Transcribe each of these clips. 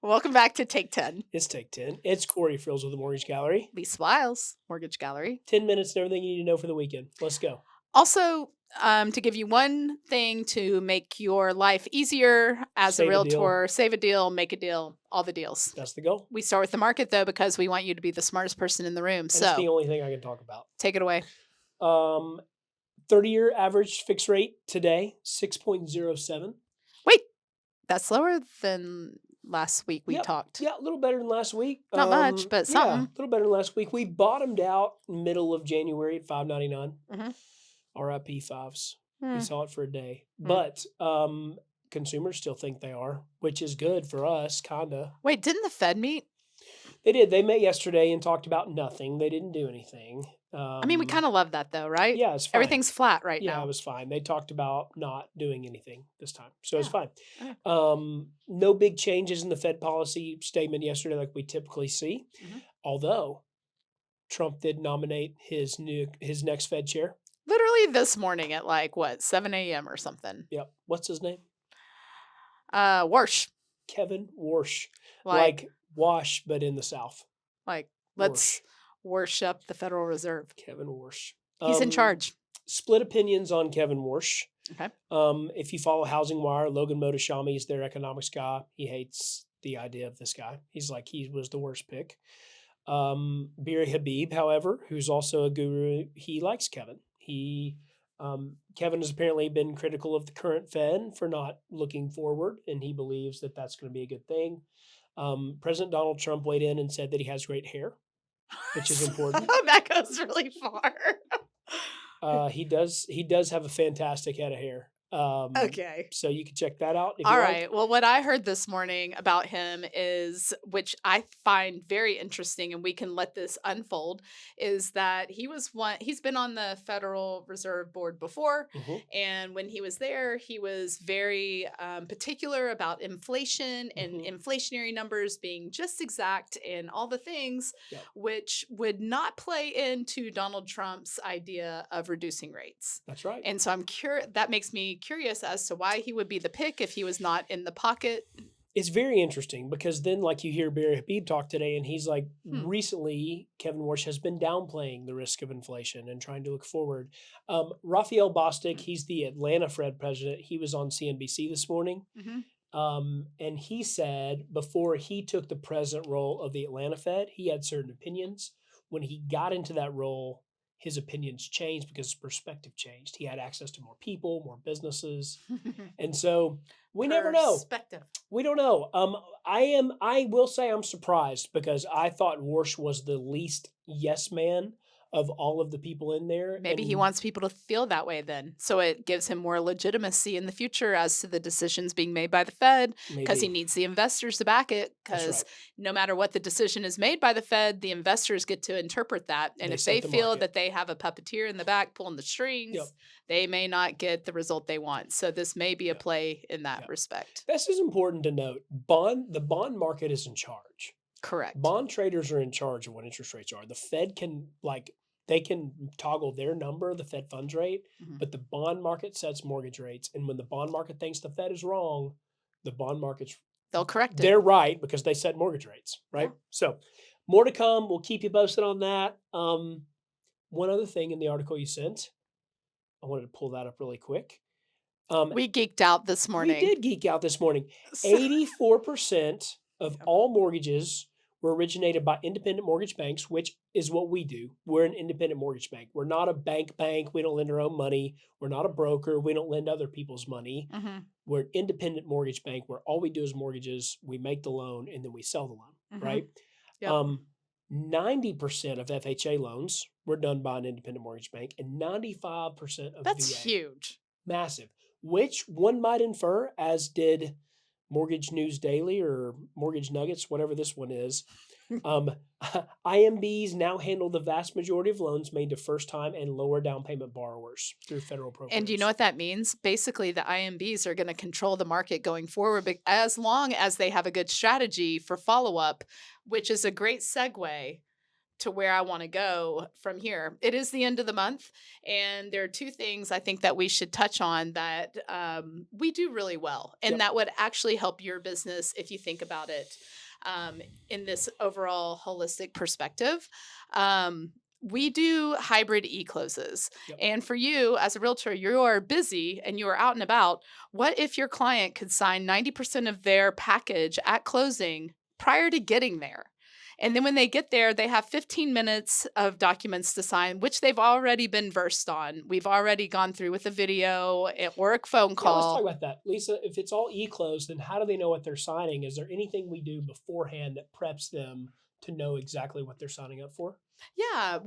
Welcome back to Take 10. It's Take 10. It's Corey Frills with the Mortgage Gallery. Lisa Wiles, Mortgage Gallery. 10 minutes and everything you need to know for the weekend. Let's go. Also, to give you one thing to make your life easier as Save a a deal. realtor, save a deal, make a deal, all the deals. That's the goal. We start with the market, though, because we want you to be the smartest person in the room. That's the So only thing I can talk about. take it away. 30-year average fixed rate today, 6.07. Wait, that's lower than last week we Yep. talked. Yeah, a little better than last week. Not much, but Yeah, a something. little better than last week. We bottomed out middle of January at 5.99. Mhm. RIP fives. We Hmm. saw it for a day. Hmm. But consumers still think they are, which is good for us, kind of. Wait, didn't the Fed meet? They did. They met yesterday and talked about nothing. They didn't do anything. I mean, we kind of love that, though, right? Yeah, it's fine. Everything's flat right Yeah, now. it was fine. They talked about not doing anything this time, so it's Yeah. fine. Okay. No big changes in the Fed policy statement yesterday, like we typically see. Mhm. Although Trump did nominate his next Fed chair. Literally this morning at like what, 7 a.m. or something. Yep. What's his name? Warsh. Kevin Warsh, Like, like wash, but in the South. let's worship the Federal Reserve. Kevin Warsh. He's in charge. Split opinions on Kevin Warsh. Okay. If you follow Housing Wire, Logan Motoshami is their economics guy. He hates the idea of this guy. He's like, he was the worst pick. Biri Habib, however, who's also a guru, he likes Kevin. Kevin has apparently been critical of the current Fed for not looking forward, and he believes that that's going to be a good thing. President Donald Trump weighed in and said that he has great hair, which is important. That goes really far. He does have a fantastic head of hair. Okay. So you can check that out. If All you right. like. Well, what I heard this morning about him is, which I find very interesting, and we can let this unfold, is that he's been on the Federal Reserve Board before. Mhm. And when he was there, he was very particular about inflation and inflationary numbers being just exact and all the things, Yep. which would not play into Donald Trump's idea of reducing rates. That's right. And so I'm curious. That makes me curious as to why he would be the pick if he was not in the pocket. It's very interesting because then, like, you hear Barry Habib talk today, and he's like, recently, Kevin Warsh has been downplaying the risk of inflation and trying to look forward. Raphael Bostic, he's the Atlanta Fed president. He was on CNBC this morning. And he said before he took the president role of the Atlanta Fed, he had certain opinions. When he got into that role, his opinions changed because his perspective changed. He had access to more people, more businesses. And so we never know. Perspective. We don't know. I will say I'm surprised because I thought Warsh was the least yes man of all of the people in there. Maybe he And wants people to feel that way then. So it gives him more legitimacy in the future as to the decisions being made by the Fed, because he maybe. needs the investors to back it. That's Because right. no matter what the decision is made by the Fed, the investors get to interpret that. And They if set they the feel market. that they have a puppeteer in the back pulling the strings, Yep. they may not get the result they want. So this may be a Yep. play in that Yep. respect. This is important to note. The bond market is in charge. Correct. Bond traders are in charge of what interest rates are. The Fed can they can toggle their number, the Fed funds rate, but the bond market sets mortgage rates. And when the bond market thinks the Fed is wrong, the bond market's They'll correct it. they're right because they set mortgage rates, right? Yeah. So more to come. We'll keep you posted on that. One other thing in the article you sent, I wanted to pull that up really quick. We geeked out this morning. We did geek out this morning. 84% of all mortgages were originated by independent mortgage banks, which is what we do. We're an independent mortgage bank. We're not a bank. We don't lend our own money. We're not a broker. We don't lend other people's money. We're an independent mortgage bank where all we do is mortgages. We make the loan and then we sell the loan, right? Yep. 90% of FHA loans were done by an independent mortgage bank, and 95% of That's VA. huge. Massive, which one might infer, as did Mortgage News Daily or Mortgage Nuggets, whatever this one is. IMBs now handle the vast majority of loans made to first-time and lower down payment borrowers through federal programs. And do you know what that means? Basically, the IMBs are going to control the market going forward, as long as they have a good strategy for follow-up, which is a great segue to where I want to go from here. It is the end of the month, and there are two things I think that we should touch on that we do really well, and Yep. that would actually help your business if you think about it in this overall holistic perspective. We do hybrid e-closes. Yep. And for you as a realtor, you are busy and you are out and about. What if your client could sign 90% of their package at closing prior to getting there? And then when they get there, they have 15 minutes of documents to sign, which they've already been versed on. We've already gone through with a video or a phone Yeah, let's talk call. about that. Lisa, if it's all e-closed, then how do they know what they're signing? Is there anything we do beforehand that preps them to know exactly what they're signing up for? Yeah,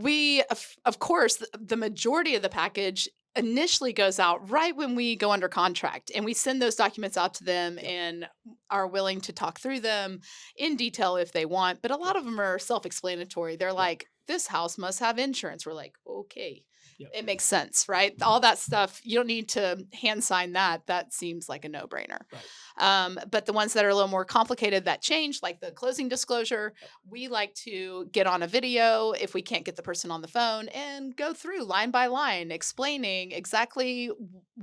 of course, the majority of the package initially goes out right when we go under contract, and we send those documents out to them Yep. and are willing to talk through them in detail if they want. But a lot Yep. of them are self-explanatory. They're Yep. like, "This house must have insurance." We're like, "Okay." Yep. It makes sense, right? All that stuff, you don't need to hand sign that. That seems like a no-brainer. Right. But the ones that are a little more complicated that change, like the closing disclosure, Yep. we like to get on a video if we can't get the person on the phone and go through line by line, explaining exactly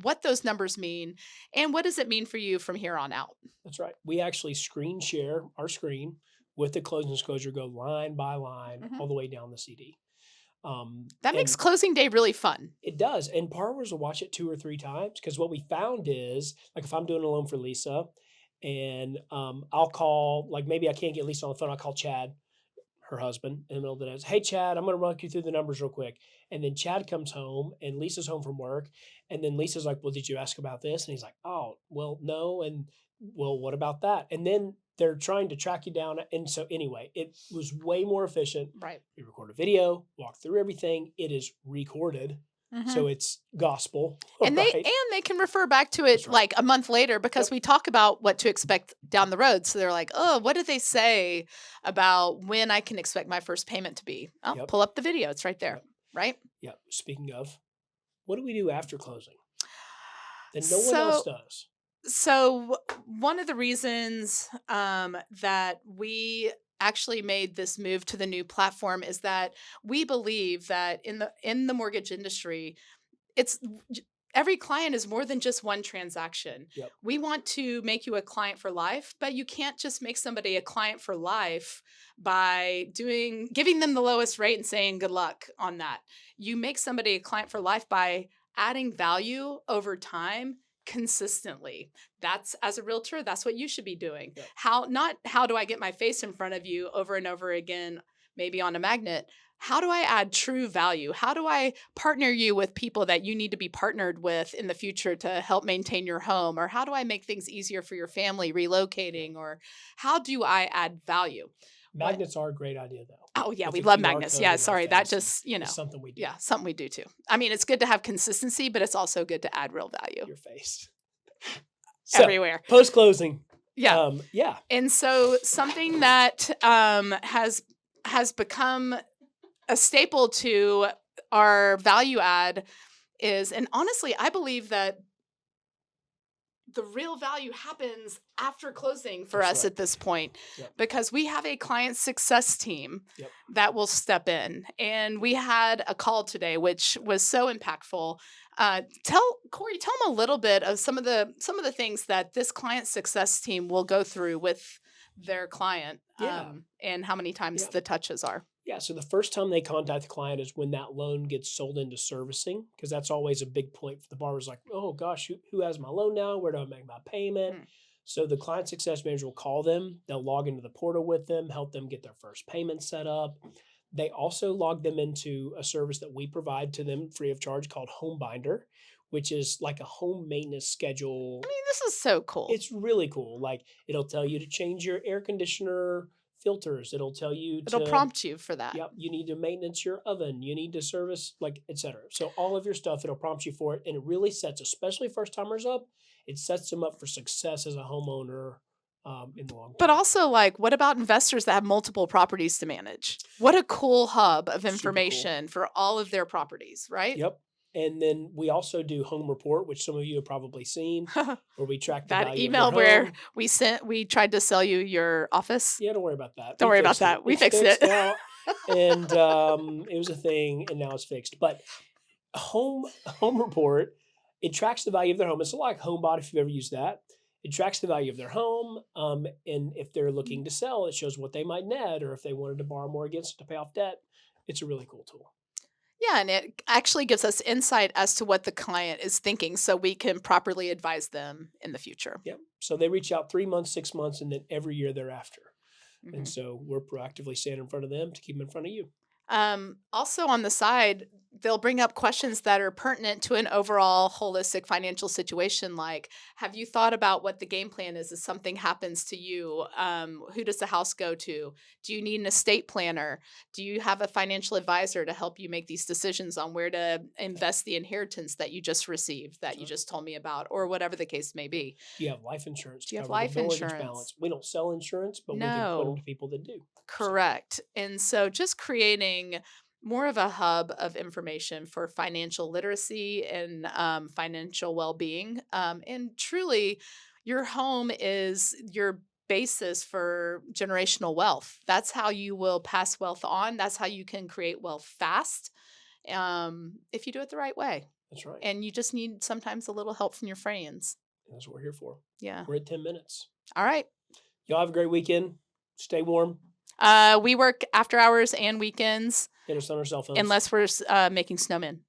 what those numbers mean and what does it mean for you from here on out. That's right. We actually screen share our screen with the closing disclosure, go line by line Mhm. all the way down the CD. That makes And closing day really fun. it does. And borrowers will watch it 2 or 3 times because what we found is, like, if I'm doing a loan for Lisa and I'll call, like, maybe I can't get Lisa on the phone, I'll call Chad, her husband, in the middle of the day. Hey, Chad, I'm going to run you through the numbers real quick. And then Chad comes home and Lisa's home from work. And then Lisa's like, well, did you ask about this? And he's like, oh, well, no. And well, what about that? And then they're trying to track you down. And so, anyway, it was way more efficient. Right. We record a video, walk through everything. It is recorded. So Mhm. it's gospel, And right? they can refer back to That's it right. like a month later because Yep. we talk about what to expect down the road. So they're like, "Oh, what did they say about when I can expect my first payment to be?" Oh, Yep. pull up the video. It's right there, Yep. right? Yep. Speaking of, what do we do after closing that no one else So does? one of the reasons that we actually made this move to the new platform is that we believe that in the mortgage industry, it's j every client is more than just one transaction. Yep. We want to make you a client for life, but you can't just make somebody a client for life by giving them the lowest rate and saying good luck on that. You make somebody a client for life by adding value over time consistently. That's as a realtor, that's what you should be doing. Yep. How do I get my face in front of you over and over again, maybe on a magnet? How do I add true value? How do I partner you with people that you need to be partnered with in the future to help maintain your home? Or how do I make things easier for your family Yep. relocating? Or how do I add value? What? Magnets are a great idea, though, Oh, yeah, with we the love QR magnets. code Yeah, in our sorry. That face is just, is something we do. yeah, something we do too. I mean, it's good to have consistency, but it's also good to add real value Your face. So, everywhere. post-closing, Yeah. yeah, And so something that has become a staple to our value add is, and honestly, I believe that the real value happens after closing for that's us right. at this point Yep. because we have a client success team Yep. that will step in. And we had a call today, which was so impactful. Tell Corey, tell them a little bit of some of the things that this client success team will go through with their client, Yeah. and how many times Yeah. the touches are. Yeah, so the first time they contact the client is when that loan gets sold into servicing, because that's always a big point for the borrower's like, oh gosh, who has my loan now? Where do I make my payment? Mm. So the client success manager will call them. They'll log into the portal with them, help them get their first payment set up. They also log them into a service that we provide to them free of charge called Home Binder, which is like a home maintenance schedule. I mean, this is so cool. It's really cool. Like, it'll tell you to change your air conditioner filters. It'll tell you It'll to, prompt you for that. yep, you need to maintenance your oven. You need to service, like, etc. So all of your stuff, it'll prompt you for it, and it really sets, especially first timers up. It sets them up for success as a homeowner in the long But term. also, like, what about investors that have multiple properties to manage? What a cool hub of Super cool. information for all of their properties, right? Yep. And then we also do home report, which some of you have probably seen, where we track the That value of your email where home. we tried to sell you your office. Yeah, don't worry about that. Don't We worry about fixed it. that. We It's fixed it. fixed now. and it was a thing, and now it's fixed. But home report, it tracks the value of their home. It's a lot like HomeBot if you've ever used that. It tracks the value of their home, and if they're looking to sell, it shows what they might net, or if they wanted to borrow more against it to pay off debt. It's a really cool tool. Yeah, and it actually gives us insight as to what the client is thinking so we can properly advise them in the future. Yep. So they reach out 3 months, 6 months, and then every year thereafter. And Mhm. so we're proactively staying in front of them to keep them in front of you. Also on the side, they'll bring up questions that are pertinent to an overall holistic financial situation. Like, have you thought about what the game plan is if something happens to you? Who does the house go to? Do you need an estate planner? Do you have a financial advisor to help you make these decisions on where to invest the inheritance that you just received, that That's you right. just told me about, or whatever the case may Yep. be? Do you have life insurance to Do you have cover the life mortgage insurance? balance? We don't sell insurance, but we can point them No. to people that do. So, Correct. And so just creating more of a hub of information for financial literacy and financial well being. And truly, your home is your basis for generational wealth. That's how you will pass wealth on. That's how you can create wealth fast if you do it the right way. that's right. And you just need sometimes a little help from your friends. That's what we're here for. Yeah. We're at 10 minutes. All right. Y'all have a great weekend. Stay warm. We work after hours and weekends Hit us on our cell phones. unless we're making snowmen.